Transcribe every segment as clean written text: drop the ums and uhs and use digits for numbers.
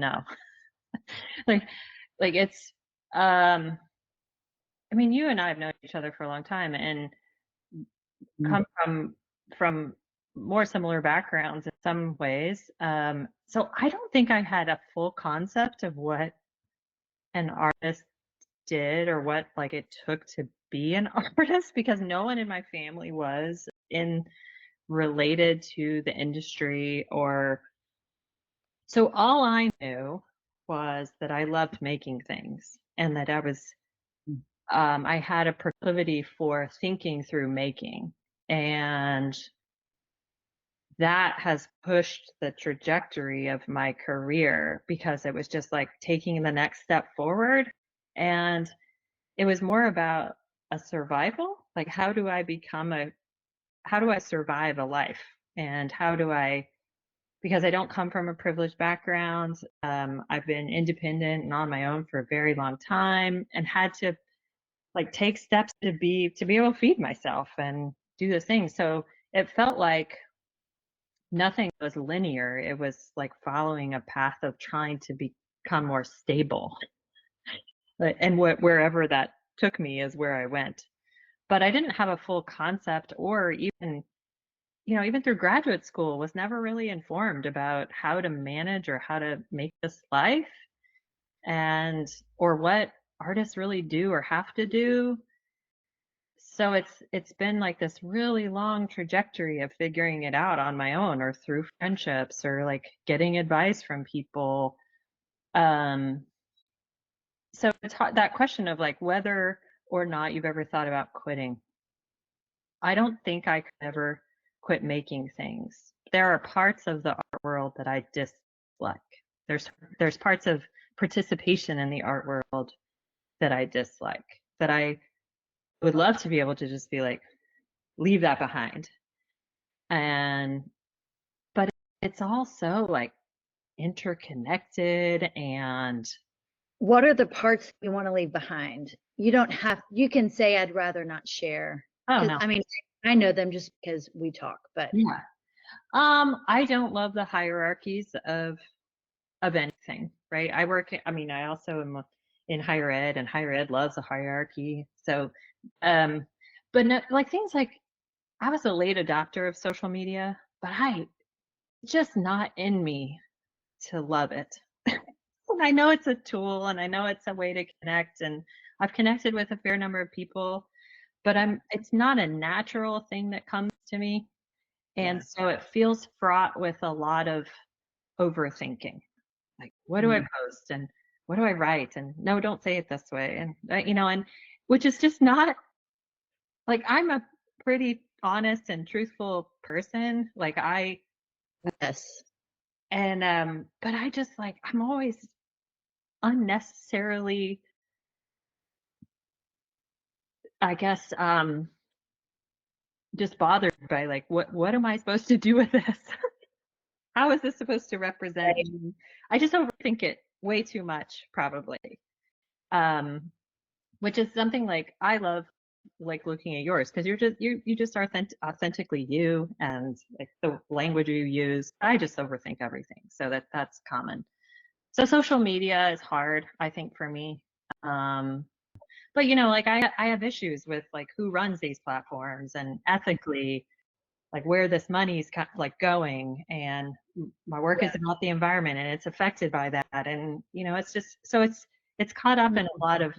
know. like like it's um I mean, you and I have known each other for a long time and come from more similar backgrounds in some ways. So I don't think I had a full concept of what an artist did or what like it took to be an artist because no one in my family was in related to the industry or so all I knew was that I loved making things and that I had a proclivity for thinking through making. And that has pushed the trajectory of my career because it was just like taking the next step forward. And it was more about a survival. Like, how do I survive a life? And because I don't come from a privileged background, I've been independent and on my own for a very long time and had to like take steps to be able to feed myself and do those things. So it felt like nothing was linear. It was like following a path of trying to become more stable. And wherever that took me is where I went. But I didn't have a full concept or even, even through graduate school was never really informed about how to manage or how to make this life and or what artists really do or have to do. So it's been like this really long trajectory of figuring it out on my own or through friendships or like getting advice from people. Um, so it's hard, that question of like whether or not you've ever thought about quitting. I don't think I could ever quit making things. There are parts of the art world that I dislike. There's parts of participation in the art world that I dislike, that I would love to be able to just be like, leave that behind. And but it's all so like interconnected and What are the parts you want to leave behind? You don't have, you can say, I'd rather not share. oh 'Cause, no. I mean, I know them just because we talk, but Yeah. I don't love the hierarchies of anything, right? I also am in higher ed and higher ed loves a hierarchy. So um but no, like things like I was a late adopter of social media, but I just not in me to love it. And I know it's a tool and I know it's a way to connect and I've connected with a fair number of people, but it's not a natural thing that comes to me. And so it feels fraught with a lot of overthinking. Like, what do I post and what do I write? And no, don't say it this way. And, and which is just not like I'm a pretty honest and truthful person. yes. But I just like, I'm always unnecessarily, I guess, just bothered by like, what am I supposed to do with this? How is this supposed to represent me? I just overthink it way too much, probably. Um, which is something like I love like looking at yours because you just are authentically you and like the language you use. I just overthink everything. So that's common. So social media is hard, I think, for me. Um, but like I have issues with like who runs these platforms and ethically like where this money's like going and my work is about the environment and it's affected by that and it's just so it's caught up in a lot of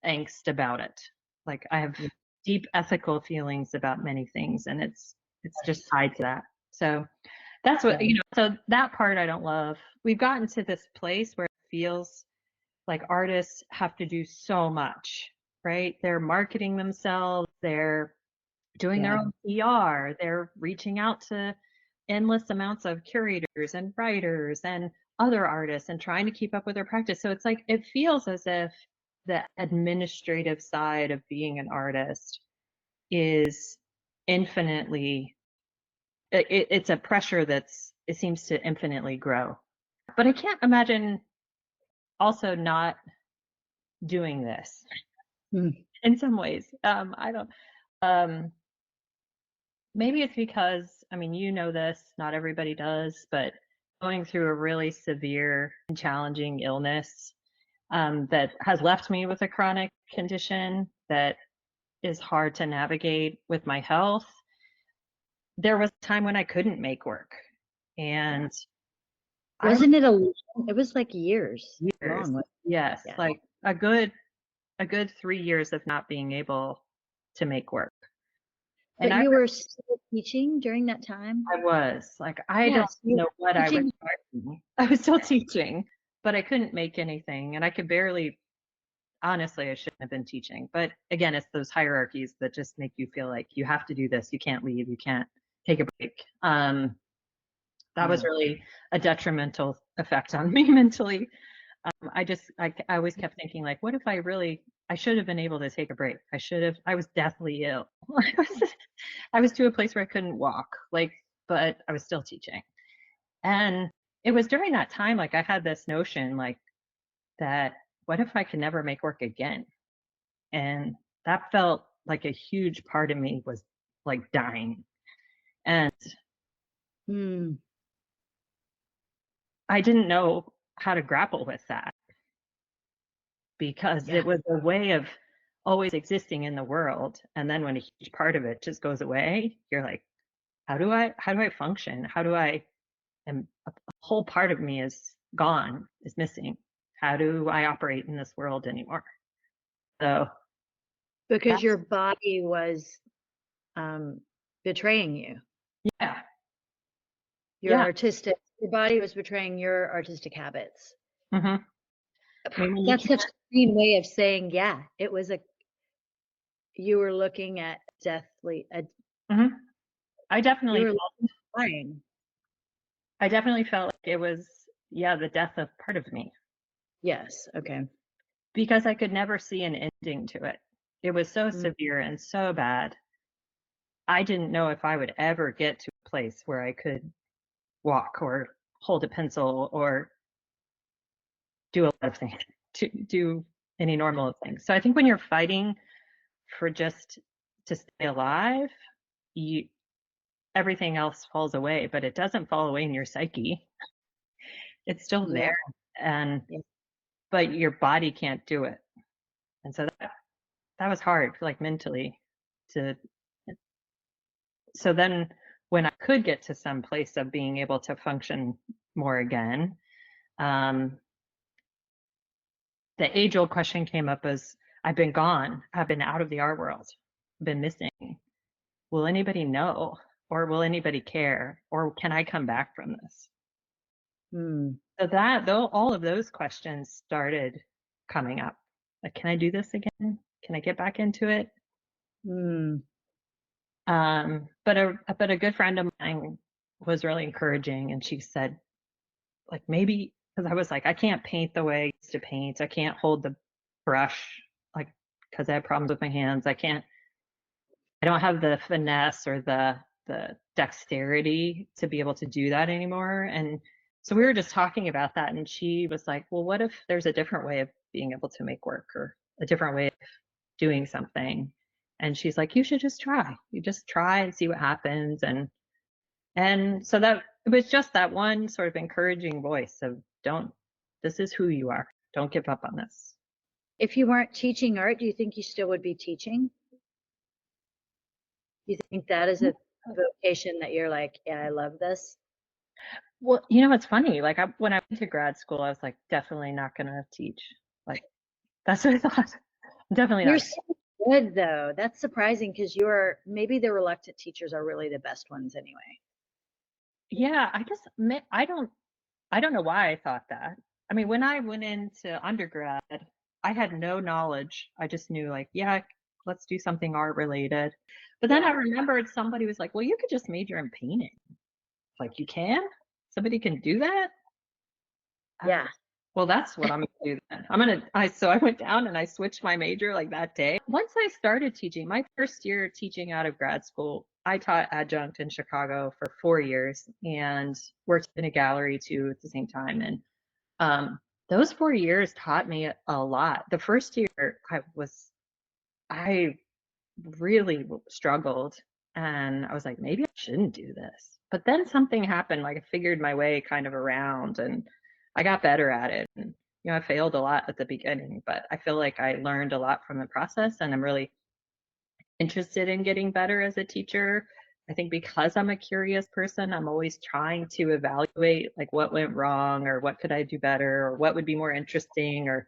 angst about it. Like I have deep ethical feelings about many things and it's just tied to that. So that's what so that part I don't love. We've gotten to this place where it feels like artists have to do so much, right? They're marketing themselves, they're doing their own PR. They're reaching out to endless amounts of curators and writers and other artists and trying to keep up with their practice. So it's like it feels as if the administrative side of being an artist is infinitely it's a pressure it seems to infinitely grow. But I can't imagine also not doing this in some ways. I don't um maybe it's because, I mean, this, not everybody does, but going through a really severe and challenging illness that has left me with a chronic condition that is hard to navigate with my health. There was a time when I couldn't make work, and I Wasn't it it was like years years, long. yes, Yeah. like a good 3 years of not being able to make work. And But you were still teaching during that time? I was like, I don't Yes. You know what were I was teaching. doing. I was still teaching, but I couldn't make anything, and I could barely. Honestly, I shouldn't have been teaching. But again, it's those hierarchies that just make you feel like you have to do this. You can't leave. You can't take a break. That was Yeah. really a detrimental effect on me mentally. I always kept thinking, like, what if I should have been able to take a break. I was deathly ill. I was to a place where I couldn't walk, like, but I was still teaching. And it was during that time, like, I had this notion, like, that what if I could never make work again? And that felt like a huge part of me was like dying. And Hmm. I didn't know how to grapple with that because Yeah. it was a way of always existing in the world. And then when a huge part of it just goes away, you're like, how do I function? And a whole part of me is gone, is missing. How do I operate in this world anymore? So Because that's, your body was betraying you. yeah, Your yeah. your body was betraying your artistic habits. Hmm. I mean, when you That's can't, such a clean way of saying, yeah, you were looking at mhm. I you definitely were lying. I definitely felt like it was, yeah, the death of part of me Yes. Okay. because I could never see an ending to it. It was so Mm. severe and so bad. I didn't know if I would ever get to a place where I could walk or hold a pencil or do a lot of things, to do any normal things. So I think when you're fighting for just to stay alive, you everything else falls away, but it doesn't fall away in your psyche. It's still Yeah. there, and Yeah. but your body can't do it. And so that was hard, like mentally, to. So then when I could get to some place of being able to function more again, um, the age old question came up as I've been gone, I've been out of the art world, been missing. Will anybody know? Or will anybody care? Or can I come back from this? Hmm. So though, all of those questions started coming up. Like, can I do this again? Can I get back into it? Hmm. But a good friend of mine was really encouraging, and she said, like, maybe because I was like, I can't paint the way I used to paint. I can't hold the brush, like, because I have problems with my hands. I don't have the finesse or the dexterity to be able to do that anymore. And so we were just talking about that, and she was like, well, what if there's a different way of being able to make work or a different way of doing something? And she's like, you should just try. You just try and see what happens. And so that it was just that one sort of encouraging voice of don't, this is who you are. Don't give up on this. If you weren't teaching art, do you think you still would be teaching? Do you think that is a vocation that you're like, yeah, I love this? Well, it's funny. Like when I went to grad school, I was like, definitely not going to teach. Like that's what I thought. Definitely You're not. so good though. That's surprising because maybe the reluctant teachers are really the best ones anyway. Yeah, I don't know why I thought that. I mean, when I went into undergrad, I had no knowledge. I just knew like, yeah, let's do something art related. But then I Yeah. remembered somebody was like, well, you could just major in painting. Like you can? Somebody can do that? I was Yeah. like, well, that's what I'm gonna do then. So I went down and I switched my major like that day. Once I started teaching, my first year teaching out of grad school, I taught adjunct in Chicago for 4 years and worked in a gallery too at the same time. And those 4 years taught me a lot. The first year I really struggled And I was like, maybe I shouldn't do this. But then something happened, like I figured my way kind of around and I got better at it. And, I failed a lot at the beginning, but I feel like I learned a lot from the process and I'm really interested in getting better as a teacher. I think because I'm a curious person, I'm always trying to evaluate like what went wrong or what could I do better or what would be more interesting or,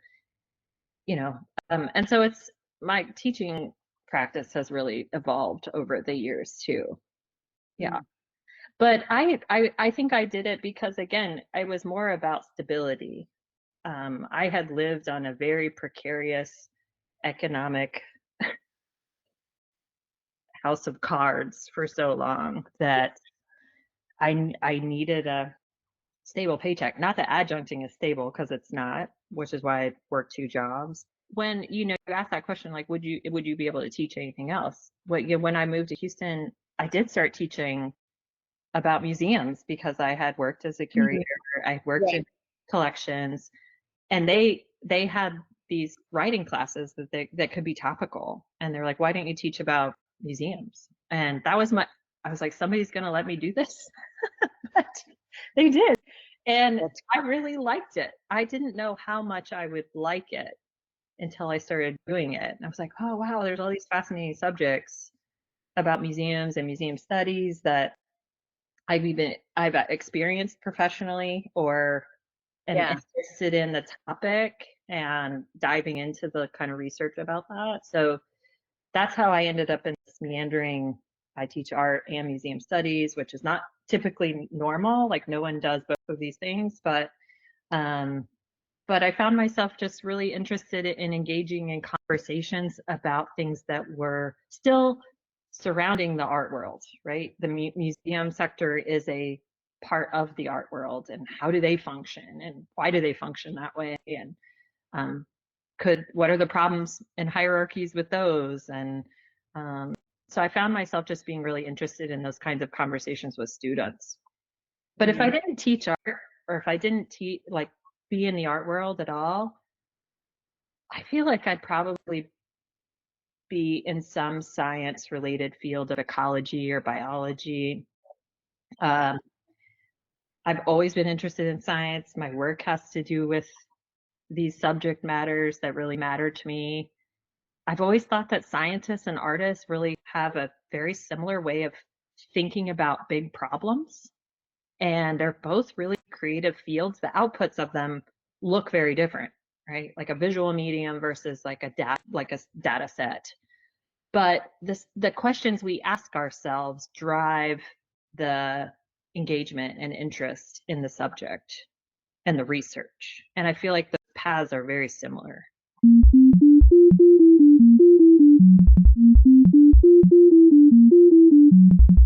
you know, and so it's my teaching practice has really evolved over the years too. Yeah. But I think I did it because again, I was more about stability. I had lived on a very precarious economic house of cards for so long that I needed a stable paycheck. Not that adjuncting is stable because it's not, which is why I work two jobs. When you ask that question, like, would you be able to teach anything else? When I moved to Houston, I did start teaching about museums because I had worked as a curator. I worked in collections, and they had these writing classes that could be topical. And they're like, why don't you teach about museums? And that was I was like, somebody's going to let me do this. But they did. And I really liked it. I didn't know how much I would like it until I started doing it. And I was like, oh, wow, there's all these fascinating subjects about museums and museum studies that I've experienced professionally or am interested in the topic and diving into the kind of research about that. So that's how I ended up in this meandering. I teach art and museum studies, which is not typically normal. Like no one does both of these things, um, but I found myself just really interested in engaging in conversations about things that were still surrounding the art world, right? The museum sector is a part of the art world, and how do they function, and why do they function that way, and um, what are the problems and hierarchies with those, and so I found myself just being really interested in those kinds of conversations with students. But if I didn't teach art, or if I didn't teach like be in the art world at all, I feel like I'd probably be in some science related field of ecology or biology. Um, I've always been interested in science. My work has to do with these subject matters that really matter to me. I've always thought that scientists and artists really have a very similar way of thinking about big problems. And they're both really creative fields. The outputs of them look very different, right? Like a visual medium versus like a data set. But the questions we ask ourselves drive the engagement and interest in the subject and the research. And I feel like the paths are very similar.